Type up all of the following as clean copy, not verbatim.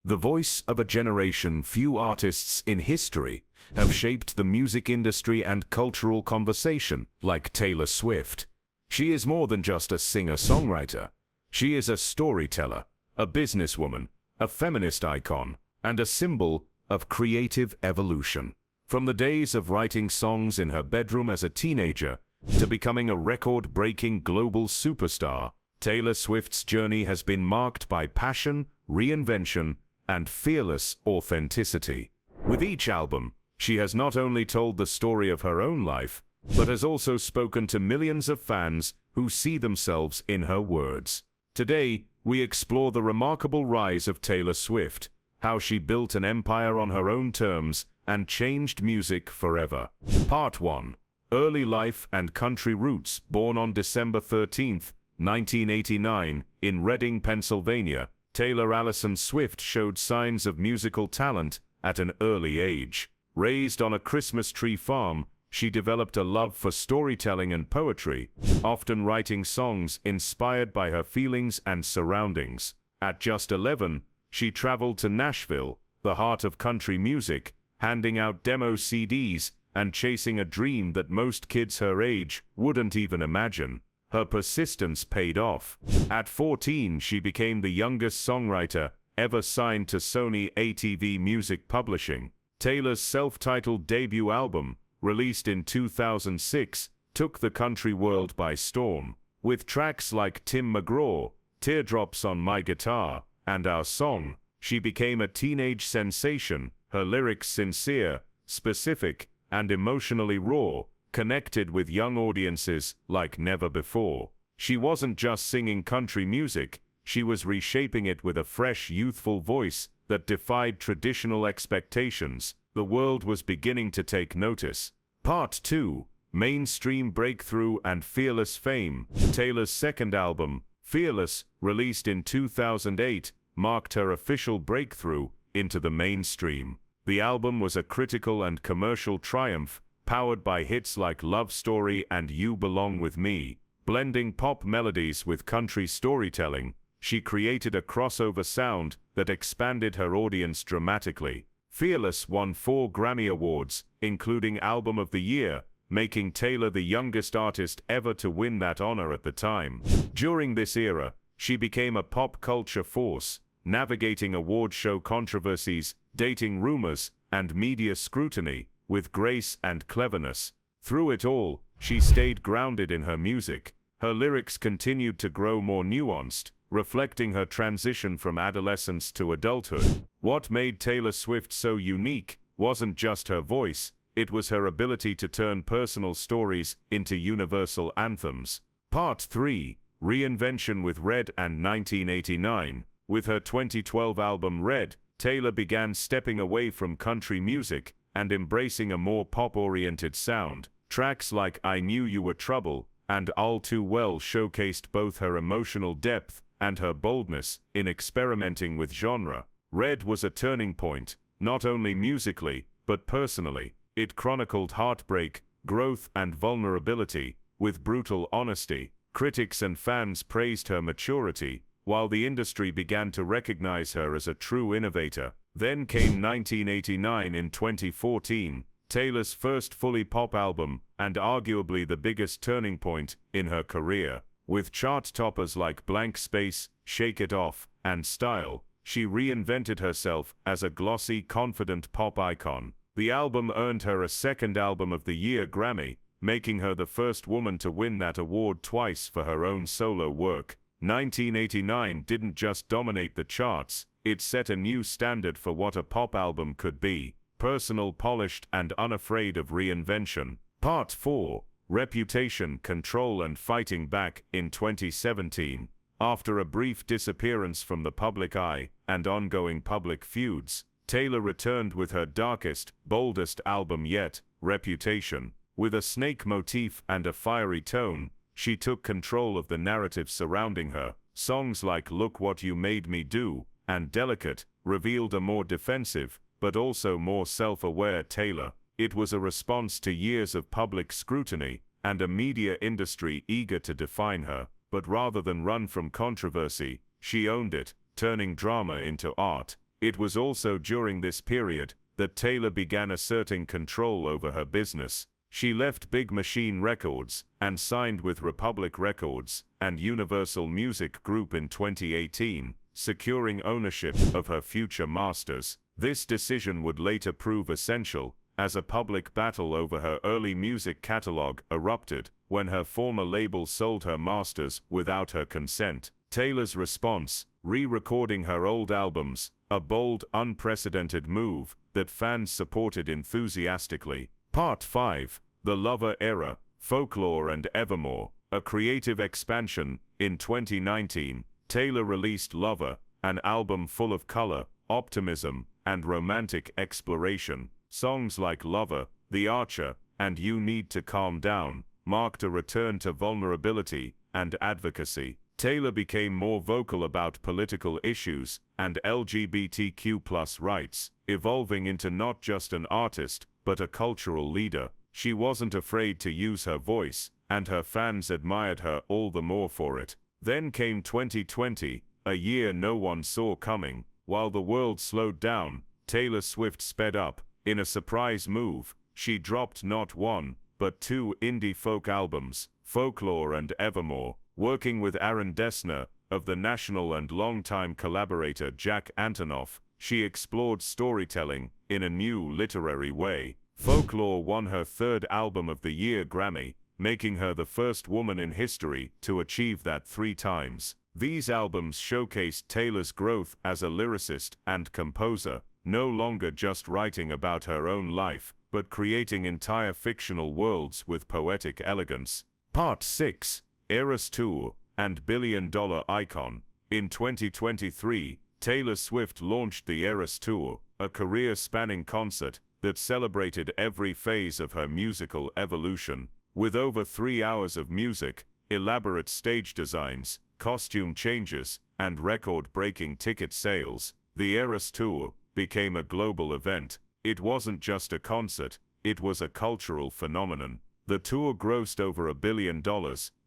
The voice of a generation, few artists in history have shaped the music industry and cultural conversation like Taylor Swift. She is more than just a singer-songwriter. She is a storyteller, a businesswoman, a feminist icon, and a symbol of creative evolution. From the days of writing songs in her bedroom as a teenager to becoming a record-breaking global superstar, Taylor Swift's journey has been marked by passion, reinvention, and fearless authenticity. With each album, she has not only told the story of her own life, but has also spoken to millions of fans who see themselves in her words. Today, we explore the remarkable rise of Taylor Swift, how she built an empire on her own terms and changed music forever. Part 1. Early life and country roots. Born on December 13, 1989, in Reading, Pennsylvania, Taylor Allison Swift showed signs of musical talent at an early age. Raised on a Christmas tree farm, she developed a love for storytelling and poetry, often writing songs inspired by her feelings and surroundings. At just 11, she traveled to Nashville, the heart of country music, handing out demo CDs and chasing a dream that most kids her age wouldn't even imagine. Her persistence paid off. At 14, she became the youngest songwriter ever signed to Sony ATV Music Publishing. Taylor's self-titled debut album, released in 2006, took the country world by storm. With tracks like Tim McGraw, Teardrops on My Guitar, and Our Song, she became a teenage sensation, her lyrics sincere, specific, and emotionally raw, connected with young audiences like never before. She wasn't just singing country music, she was reshaping it with a fresh, youthful voice that defied traditional expectations. The world was beginning to take notice. Part 2. Mainstream breakthrough and fearless fame. Taylor's second album, Fearless, released in 2008, marked her official breakthrough into the mainstream. The album was a critical and commercial triumph, powered by hits like Love Story and You Belong With Me. Blending pop melodies with country storytelling, she created a crossover sound that expanded her audience dramatically. Fearless won 4 Grammy Awards, including Album of the Year, making Taylor the youngest artist ever to win that honor at the time. During this era, she became a pop culture force, navigating award show controversies, dating rumors, and media scrutiny with grace and cleverness. Through it all, she stayed grounded in her music. Her lyrics continued to grow more nuanced, reflecting her transition from adolescence to adulthood. What made Taylor Swift so unique wasn't just her voice, it was her ability to turn personal stories into universal anthems. Part 3. Reinvention with Red and 1989. With her 2012 album Red, Taylor began stepping away from country music and embracing a more pop-oriented sound. Tracks like I Knew You Were Trouble and All Too Well showcased both her emotional depth and her boldness in experimenting with genre. Red was a turning point, not only musically, but personally. It chronicled heartbreak, growth, and vulnerability, with brutal honesty. Critics and fans praised her maturity, while the industry began to recognize her as a true innovator. Then came 1989 in 2014, Taylor's first fully pop album, and arguably the biggest turning point in her career. With chart toppers like Blank Space, Shake It Off, and Style, she reinvented herself as a glossy, confident pop icon. The album earned her a second Album of the Year Grammy, making her the first woman to win that award twice for her own solo work. 1989 didn't just dominate the charts, it set a new standard for what a pop album could be: personal, polished, and unafraid of reinvention. Part 4. Reputation, Control, and Fighting Back. In 2017, after a brief disappearance from the public eye and ongoing public feuds, Taylor returned with her darkest, boldest album yet, Reputation. With a snake motif and a fiery tone, she took control of the narrative surrounding her. Songs like Look What You Made Me Do and Delicate revealed a more defensive, but also more self-aware Taylor. It was a response to years of public scrutiny and a media industry eager to define her. But rather than run from controversy, she owned it, turning drama into art. It was also during this period that Taylor began asserting control over her business. She left Big Machine Records and signed with Republic Records and Universal Music Group in 2018, securing ownership of her future masters. This decision would later prove essential, as a public battle over her early music catalog erupted when her former label sold her masters without her consent. Taylor's response: re-recording her old albums, a bold, unprecedented move that fans supported enthusiastically. Part 5. The Lover Era, Folklore and Evermore, a creative expansion. In 2019, Taylor released Lover, an album full of color, optimism, and romantic exploration. Songs like Lover, The Archer, and You Need to Calm Down marked a return to vulnerability and advocacy. Taylor became more vocal about political issues and LGBTQ+ rights, evolving into not just an artist, but a cultural leader. She wasn't afraid to use her voice, and her fans admired her all the more for it. Then came 2020, a year no one saw coming. While the world slowed down, Taylor Swift sped up. In a surprise move, she dropped not one, but 2 indie folk albums, Folklore and Evermore, working with Aaron Dessner, of The National, and longtime collaborator Jack Antonoff. She explored storytelling in a new literary way. Folklore won her 3rd Album of the Year Grammy, making her the first woman in history to achieve that 3 times. These albums showcased Taylor's growth as a lyricist and composer, no longer just writing about her own life, but creating entire fictional worlds with poetic elegance. Part 6. Eras Tour and Billion-Dollar Icon. In 2023, Taylor Swift launched the Eras Tour, a career-spanning concert that celebrated every phase of her musical evolution. With over 3 hours of music, elaborate stage designs, costume changes, and record-breaking ticket sales, the Eras Tour became a global event. It wasn't just a concert, it was a cultural phenomenon. The tour grossed over $1 billion,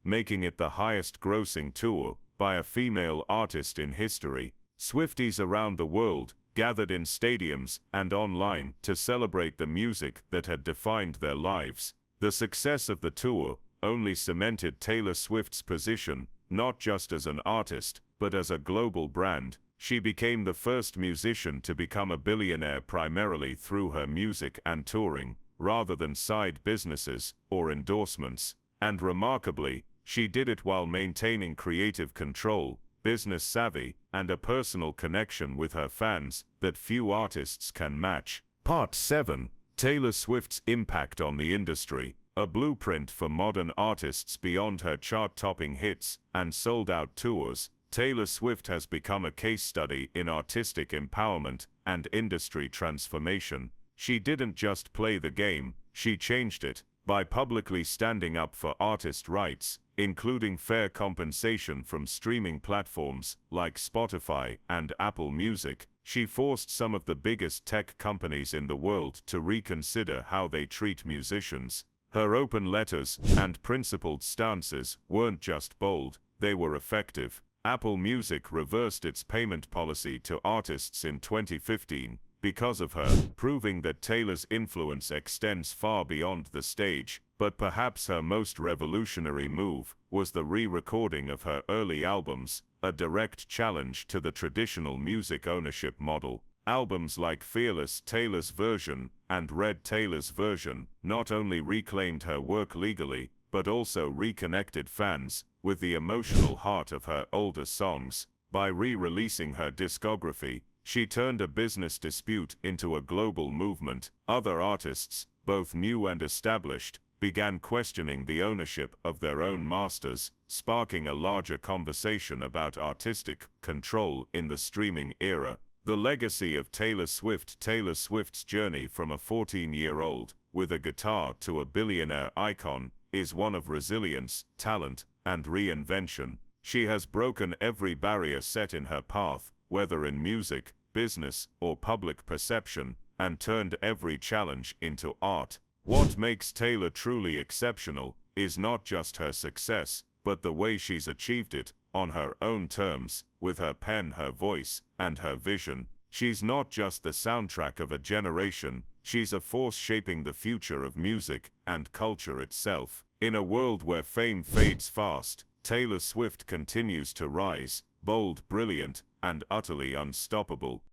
making it the highest-grossing tour by a female artist in history. Swifties around the world gathered in stadiums and online to celebrate the music that had defined their lives. The success of the tour only cemented Taylor Swift's position, not just as an artist, but as a global brand. She became the first musician to become a billionaire primarily through her music and touring, rather than side businesses or endorsements. And remarkably, she did it while maintaining creative control, business savvy, and a personal connection with her fans that few artists can match. Part 7. Taylor Swift's impact on the industry, a blueprint for modern artists beyond her chart-topping hits and sold-out tours. Taylor Swift has become a case study in artistic empowerment and industry transformation. She didn't just play the game, she changed it. By publicly standing up for artist rights, including fair compensation from streaming platforms like Spotify and Apple Music, she forced some of the biggest tech companies in the world to reconsider how they treat musicians. Her open letters and principled stances weren't just bold, they were effective. Apple Music reversed its payment policy to artists in 2015 because of her, proving that Taylor's influence extends far beyond the stage. But perhaps her most revolutionary move was the re-recording of her early albums, a direct challenge to the traditional music ownership model. Albums like Fearless Taylor's Version and Red Taylor's Version not only reclaimed her work legally, but also reconnected fans with the emotional heart of her older songs. By re-releasing her discography, she turned a business dispute into a global movement. Other artists, both new and established, began questioning the ownership of their own masters, sparking a larger conversation about artistic control in the streaming era. The legacy of Taylor Swift. Taylor Swift's journey from a 14-year-old with a guitar to a billionaire icon is one of resilience, talent, and reinvention. She has broken every barrier set in her path, whether in music, business, or public perception, and turned every challenge into art. What makes Taylor truly exceptional is not just her success, but the way she's achieved it, on her own terms, with her pen, her voice, and her vision. She's not just the soundtrack of a generation, she's a force shaping the future of music and culture itself. In a world where fame fades fast, Taylor Swift continues to rise, bold, brilliant, and utterly unstoppable.